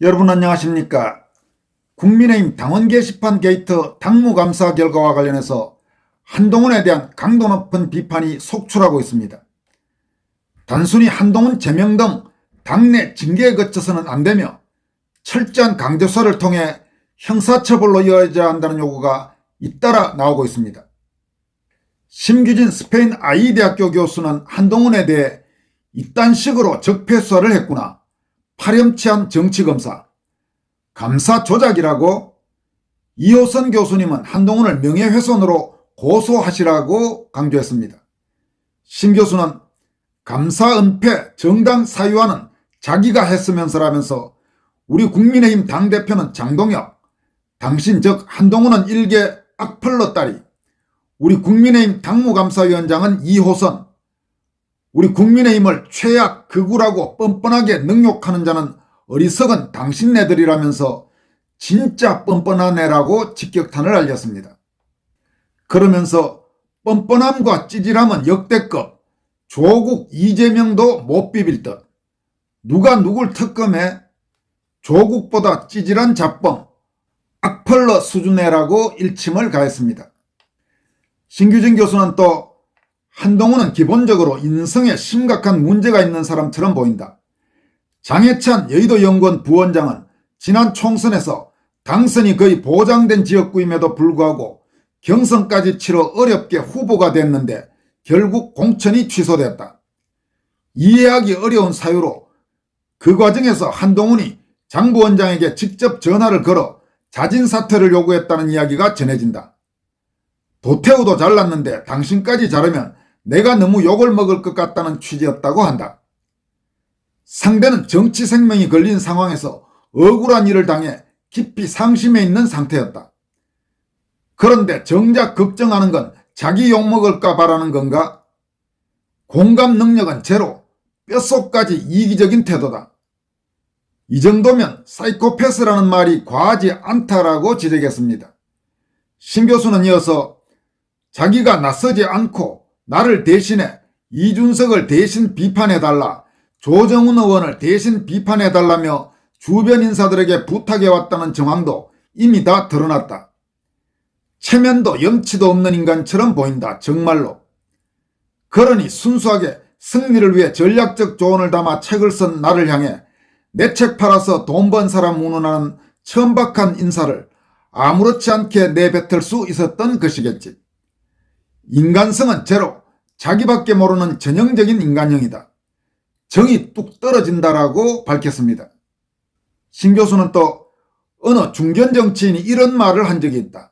여러분 안녕하십니까? 국민의힘 당원 게시판 게이트 당무감사 결과와 관련해서 한동훈에 대한 강도 높은 비판이 속출하고 있습니다. 단순히 한동훈 제명 등 당내 징계에 그쳐서는 안되며 철저한 강제수사를 통해 형사처벌로 이어져야 한다는 요구가 잇따라 나오고 있습니다. 심규진 스페인 아이대학교 교수는 한동훈에 대해 이딴 식으로 적폐수사를 했구나, 파렴치한 정치검사, 감사 조작이라고. 이호선 교수님은 한동훈을 명예훼손으로 고소하시라고 강조했습니다. 심 교수는 감사 은폐 정당 사유화는 자기가 했으면서라면서 우리 국민의힘 당대표는 장동혁, 당신 즉 한동훈은 일개 악플러 딸이, 우리 국민의힘 당무감사위원장은 이호선, 우리 국민의힘을 최악 극우라고 뻔뻔하게 능욕하는 자는 어리석은 당신네들이라면서 진짜 뻔뻔한 애라고 직격탄을 알렸습니다. 그러면서 뻔뻔함과 찌질함은 역대급, 조국 이재명도 못 비빌 듯, 누가 누굴 특검해, 조국보다 찌질한 잡범, 악플러 수준애라고 일침을 가했습니다. 신규진 교수는 또 한동훈은 기본적으로 인성에 심각한 문제가 있는 사람처럼 보인다. 장해찬 여의도연구원 부원장은 지난 총선에서 당선이 거의 보장된 지역구임에도 불구하고 경선까지 치러 어렵게 후보가 됐는데 결국 공천이 취소됐다. 이해하기 어려운 사유로 그 과정에서 한동훈이 장 부원장에게 직접 전화를 걸어 자진 사퇴를 요구했다는 이야기가 전해진다. 도태우도 잘났는데 당신까지 자르면 내가 너무 욕을 먹을 것 같다는 취지였다고 한다. 상대는 정치 생명이 걸린 상황에서 억울한 일을 당해 깊이 상심해 있는 상태였다. 그런데 정작 걱정하는 건 자기 욕먹을까 바라는 건가? 공감 능력은 제로, 뼛속까지 이기적인 태도다. 이 정도면 사이코패스라는 말이 과하지 않다라고 지적했습니다. 신 교수는 이어서 자기가 나서지 않고 나를 대신해 이준석을 대신 비판해달라, 조정훈 의원을 대신 비판해달라며 주변 인사들에게 부탁해왔다는 정황도 이미 다 드러났다. 체면도 염치도 없는 인간처럼 보인다, 정말로. 그러니 순수하게 승리를 위해 전략적 조언을 담아 책을 쓴 나를 향해 내 책 팔아서 돈 번 사람 운운하는 천박한 인사를 아무렇지 않게 내뱉을 수 있었던 것이겠지. 인간성은 제로, 자기밖에 모르는 전형적인 인간형이다. 정이 뚝 떨어진다라고 밝혔습니다. 신 교수는 또 어느 중견 정치인이 이런 말을 한 적이 있다.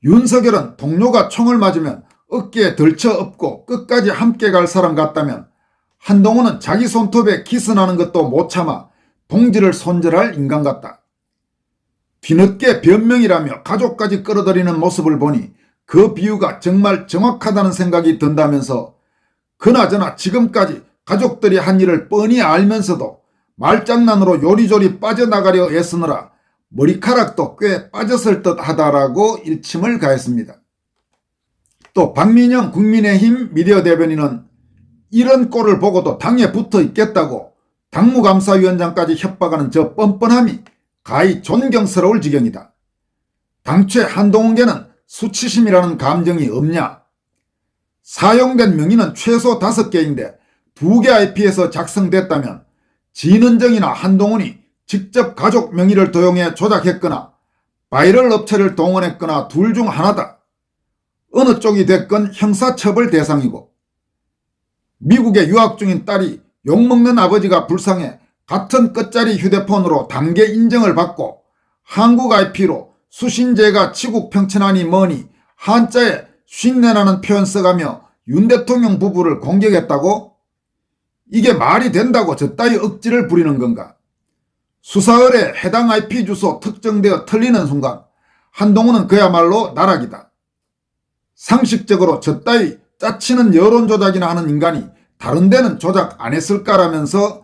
윤석열은 동료가 총을 맞으면 어깨에 덜쳐 엎고 끝까지 함께 갈 사람 같다면 한동훈은 자기 손톱에 키스나는 것도 못 참아 동지를 손절할 인간 같다. 뒤늦게 변명이라며 가족까지 끌어들이는 모습을 보니 그 비유가 정말 정확하다는 생각이 든다면서 그나저나 지금까지 가족들이 한 일을 뻔히 알면서도 말장난으로 요리조리 빠져나가려 애쓰느라 머리카락도 꽤 빠졌을 듯 하다라고 일침을 가했습니다. 또 박민영 국민의힘 미디어 대변인은 이런 꼴을 보고도 당에 붙어 있겠다고 당무감사위원장까지 협박하는 저 뻔뻔함이 가히 존경스러울 지경이다. 당최 한동훈계는 수치심이라는 감정이 없냐? 사용된 명의는 최소 5개인데 2개 IP에서 작성됐다면 진은정이나 한동훈이 직접 가족 명의를 도용해 조작했거나 바이럴 업체를 동원했거나 둘 중 하나다. 어느 쪽이 됐건 형사처벌 대상이고, 미국에 유학 중인 딸이 욕먹는 아버지가 불쌍해 같은 끝자리 휴대폰으로 단계 인정을 받고 한국 IP로 수신제가 치국 평천하니 뭐니 한자에 쉰내나는 표현 써가며 윤 대통령 부부를 공격했다고? 이게 말이 된다고 저따위 억지를 부리는 건가? 수사을에 해당 IP 주소 특정되어 틀리는 순간 한동훈은 그야말로 나락이다. 상식적으로 저따위 짜치는 여론조작이나 하는 인간이 다른 데는 조작 안 했을까라면서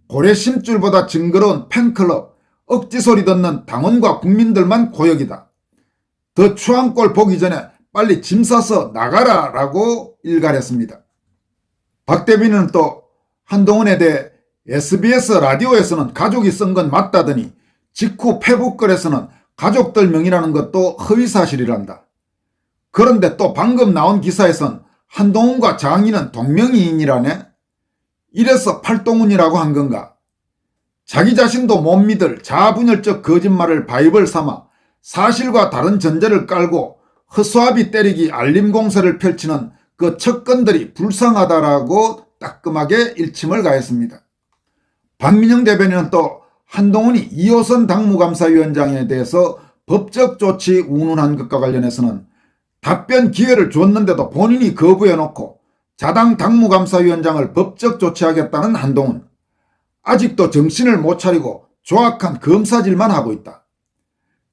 고래심줄보다 징그러운 팬클럽, 억지소리 듣는 당원과 국민들만 고역이다. 더 추한 꼴 보기 전에 빨리 짐 싸서 나가라 라고 일갈했습니다. 박 대변인은 또 한동훈에 대해 SBS 라디오에서는 가족이 쓴 건 맞다더니 직후 페북글에서는 가족들 명의라는 것도 허위사실이란다. 그런데 또 방금 나온 기사에선 한동훈과 장인은 동명이인이라네? 이래서 팔동훈이라고 한 건가? 자기 자신도 못 믿을 자아분열적 거짓말을 바이블 삼아 사실과 다른 전제를 깔고 허수아비 때리기 알림 공세를 펼치는 그 척건들이 불쌍하다라고 따끔하게 일침을 가했습니다. 박민영 대변인은 또 한동훈이 이호선 당무감사위원장에 대해서 법적 조치 운운한 것과 관련해서는 답변 기회를 줬는데도 본인이 거부해놓고 자당 당무감사위원장을 법적 조치하겠다는 한동훈. 아직도 정신을 못 차리고 조악한 검사질만 하고 있다.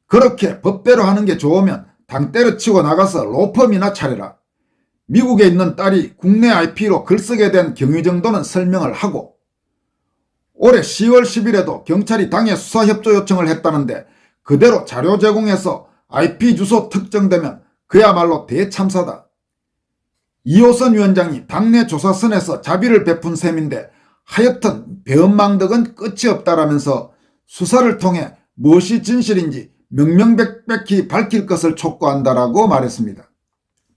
그렇게 법대로 하는 게 좋으면 당 때려치고 나가서 로펌이나 차려라. 미국에 있는 딸이 국내 IP로 글쓰게 된 경위 정도는 설명을 하고, 올해 10월 10일에도 경찰이 당에 수사협조 요청을 했다는데 그대로 자료 제공해서 IP 주소 특정되면 그야말로 대참사다. 이호선 위원장이 당내 조사선에서 자비를 베푼 셈인데 하여튼 배은망덕은 끝이 없다라면서 수사를 통해 무엇이 진실인지 명명백백히 밝힐 것을 촉구한다라고 말했습니다.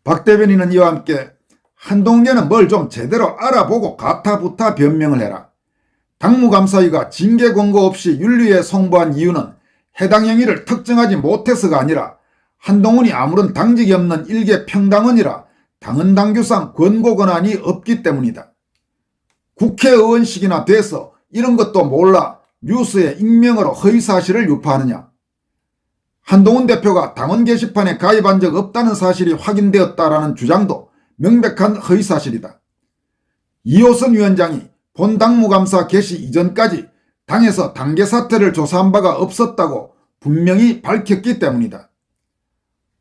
박 대변인은 이와 함께 한동훈은 뭘 좀 제대로 알아보고 가타부타 변명을 해라. 당무감사위가 징계 권고 없이 윤리에 송부한 이유는 해당 행위를 특정하지 못해서가 아니라 한동훈이 아무런 당직이 없는 일개 평당원이라 당헌 당규상 권고 권한이 없기 때문이다. 국회의원식이나 돼서 이런 것도 몰라 뉴스에 익명으로 허위사실을 유포하느냐. 한동훈 대표가 당원 게시판에 가입한 적 없다는 사실이 확인되었다라는 주장도 명백한 허위사실이다. 이호선 위원장이 본 당무감사 개시 이전까지 당에서 당계 사태를 조사한 바가 없었다고 분명히 밝혔기 때문이다.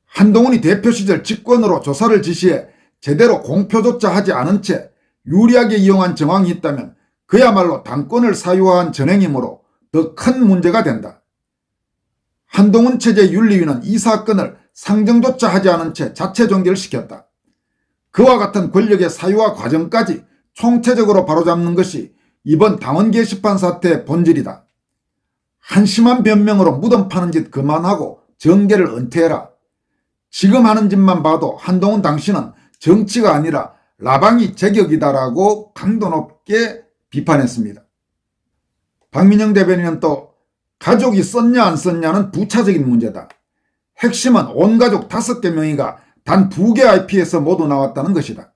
한동훈이 대표 시절 직권으로 조사를 지시해 제대로 공표조차 하지 않은 채 유리하게 이용한 정황이 있다면 그야말로 당권을 사유화한 전행이므로 더 큰 문제가 된다. 한동훈 체제 윤리위는 이 사건을 상정조차 하지 않은 채 자체 종결을 시켰다. 그와 같은 권력의 사유화 과정까지 총체적으로 바로잡는 것이 이번 당원 게시판 사태의 본질이다. 한심한 변명으로 무덤 파는 짓 그만하고 정계를 은퇴해라. 지금 하는 짓만 봐도 한동훈 당신은 정치가 아니라 라방이 제격이다라고 강도 높게 비판했습니다. 박민영 대변인은 또 가족이 썼냐 안 썼냐는 부차적인 문제다. 핵심은 온 가족 5개 명의가 단 2개 IP에서 모두 나왔다는 것이다.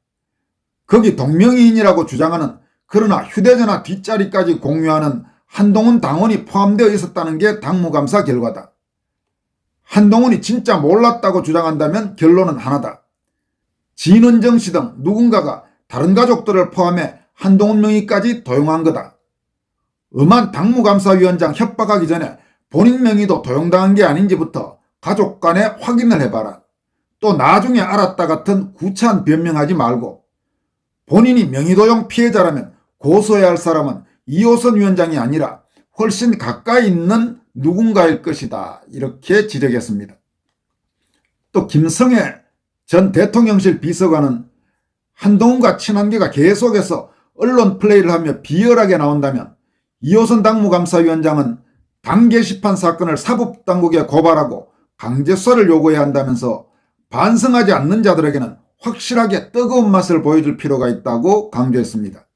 거기 동명이인이라고 주장하는 그러나 휴대전화 뒷자리까지 공유하는 한동훈 당원이 포함되어 있었다는 게 당무감사 결과다. 한동훈이 진짜 몰랐다고 주장한다면 결론은 하나다. 진은정 씨 등 누군가가 다른 가족들을 포함해 한동훈 명의까지 도용한 거다. 엄한 당무감사위원장 협박하기 전에 본인 명의도 도용당한 게 아닌지부터 가족 간에 확인을 해봐라. 또 나중에 알았다 같은 구차한 변명하지 말고 본인이 명의도용 피해자라면 고소해야 할 사람은 이호선 위원장이 아니라 훨씬 가까이 있는 누군가일 것이다. 이렇게 지적했습니다. 또 김성애 전 대통령실 비서관은 한동훈과 친한계가 계속해서 언론 플레이를 하며 비열하게 나온다면 이호선 당무감사위원장은 당 게시판 사건을 사법당국에 고발하고 강제수사를 요구해야 한다면서 반성하지 않는 자들에게는 확실하게 뜨거운 맛을 보여줄 필요가 있다고 강조했습니다.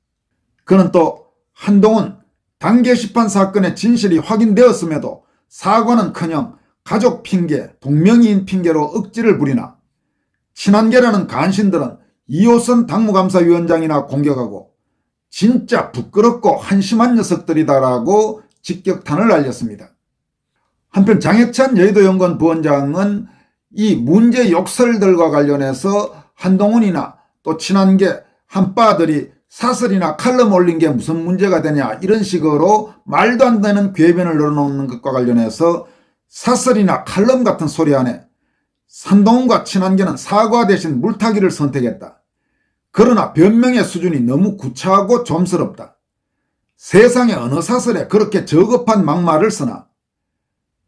그는 또 한동훈 당 게시판 사건의 진실이 확인되었음에도 사과는커녕 가족 핑계, 동명이인 핑계로 억지를 부리나 친한계라는 간신들은 이호선 당무감사위원장이나 공격하고 진짜 부끄럽고 한심한 녀석들이다라고 직격탄을 날렸습니다. 한편 장해찬 여의도연구원 부원장은 이 문제 욕설들과 관련해서 한동훈이나 또 친한계 한빠들이 사설이나 칼럼 올린 게 무슨 문제가 되냐 이런 식으로 말도 안 되는 궤변을 늘어놓는 것과 관련해서 사설이나 칼럼 같은 소리 안에 한동훈과 친한계는 사과 대신 물타기를 선택했다. 그러나 변명의 수준이 너무 구차하고 좀스럽다. 세상에 어느 사설에 그렇게 저급한 막말을 쓰나.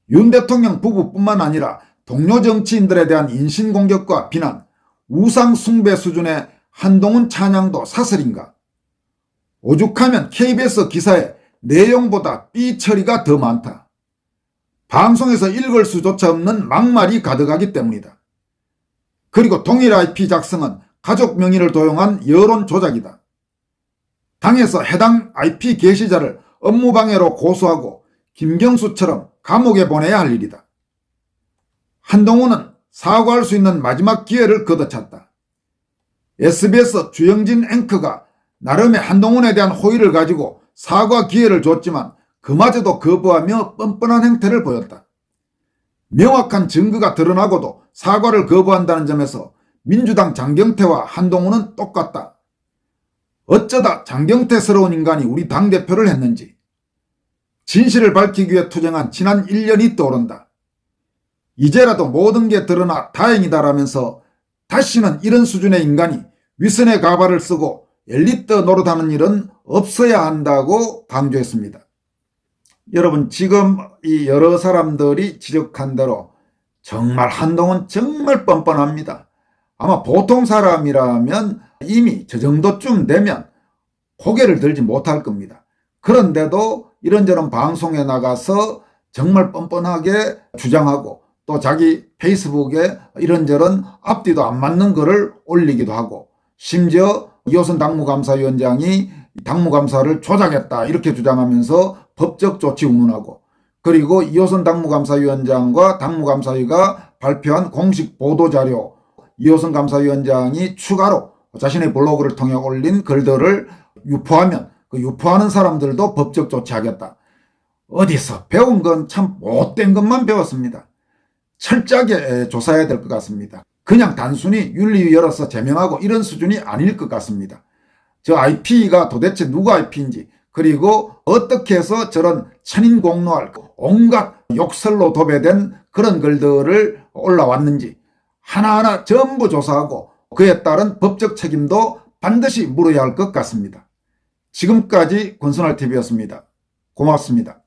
윤 대통령 부부뿐만 아니라 동료 정치인들에 대한 인신공격과 비난, 우상 숭배 수준의 한동훈 찬양도 사설인가? 오죽하면 KBS 기사에 내용보다 삐 처리가 더 많다. 방송에서 읽을 수조차 없는 막말이 가득하기 때문이다. 그리고 동일 IP 작성은 가족 명의를 도용한 여론 조작이다. 당에서 해당 IP 게시자를 업무방해로 고소하고 김경수처럼 감옥에 보내야 할 일이다. 한동훈은 사과할 수 있는 마지막 기회를 걷어찼다. SBS 주영진 앵커가 나름의 한동훈에 대한 호의를 가지고 사과 기회를 줬지만 그마저도 거부하며 뻔뻔한 행태를 보였다. 명확한 증거가 드러나고도 사과를 거부한다는 점에서 민주당 장경태와 한동훈은 똑같다. 어쩌다 장경태스러운 인간이 우리 당대표를 했는지 진실을 밝히기 위해 투쟁한 지난 1년이 떠오른다. 이제라도 모든 게 드러나 다행이다라면서 다시는 이런 수준의 인간이 위선의 가발을 쓰고 엘리트 노릇하는 일은 없어야 한다고 강조했습니다. 여러분, 지금 이 여러 사람들이 지적한 대로 정말 한동훈 정말 뻔뻔합니다. 아마 보통 사람이라면 이미 저 정도쯤 되면 고개를 들지 못할 겁니다. 그런데도 이런저런 방송에 나가서 정말 뻔뻔하게 주장하고 또 자기 페이스북에 이런저런 앞뒤도 안 맞는 글을 올리기도 하고, 심지어 이호선 당무감사위원장이 당무감사를 조작했다 이렇게 주장하면서 법적 조치 운운하고, 그리고 이호선 당무감사위원장과 당무감사위가 발표한 공식 보도자료, 이호선 감사위원장이 추가로 자신의 블로그를 통해 올린 글들을 유포하면 그 유포하는 사람들도 법적 조치하겠다. 어디서 배운 건 참 못된 것만 배웠습니다. 철저하게 조사해야 될 것 같습니다. 그냥 단순히 윤리위 열어서 제명하고 이런 수준이 아닐 것 같습니다. 저 IP가 도대체 누구 IP인지, 그리고 어떻게 해서 저런 천인공노할 온갖 욕설로 도배된 그런 글들을 올라왔는지 하나하나 전부 조사하고 그에 따른 법적 책임도 반드시 물어야 할 것 같습니다. 지금까지 권순할TV였습니다. 고맙습니다.